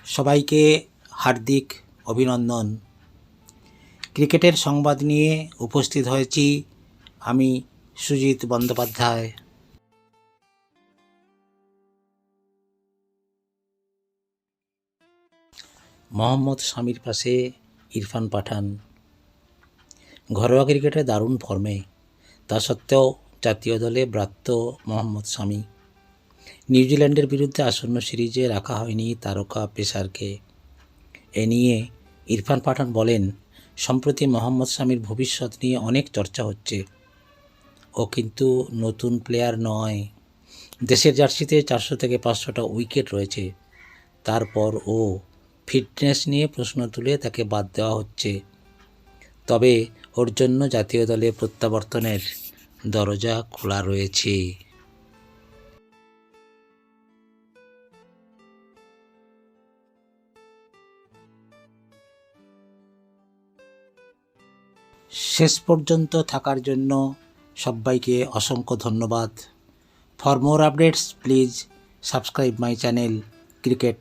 সবাইকে হার্দিক অভিনন্দন। ক্রিকেটের সংবাদ নিয়ে উপস্থিত হয়েছি আমি সুজিত বন্দ্যোপাধ্যায়। মোহাম্মদ শামির পাশে ইরফান পাঠান। ঘরোয়া ক্রিকেটে দারুণ ফর্মে, তা সত্ত্বেও জাতীয় দলে ব্রাত্য মোহাম্মদ শামি। নিউজিল্যান্ডের বিরুদ্ধে আসন্ন সিরিজে রাখা হয়নি তারকা পেসারকে। এ নিয়ে ইরফান পাঠান বলেন, সম্প্রতি মোহাম্মদ শামির ভবিষ্যৎ নিয়ে অনেক চর্চা হচ্ছে। ও কিন্তু নতুন প্লেয়ার নয়। দেশের জার্সিতে 400 থেকে 500টা উইকেট রয়েছে। তারপর ও ফিটনেস নিয়ে প্রশ্ন তুলে তাকে বাদ দেওয়া হচ্ছে। তবে ওর জন্য জাতীয় দলে প্রত্যাবর্তনের দরজা খোলা রয়েছে। শেষ পর্যন্ত থাকার জন্য সবাইকে অসংখ্য ধন্যবাদ। For more updates please subscribe my channel cricket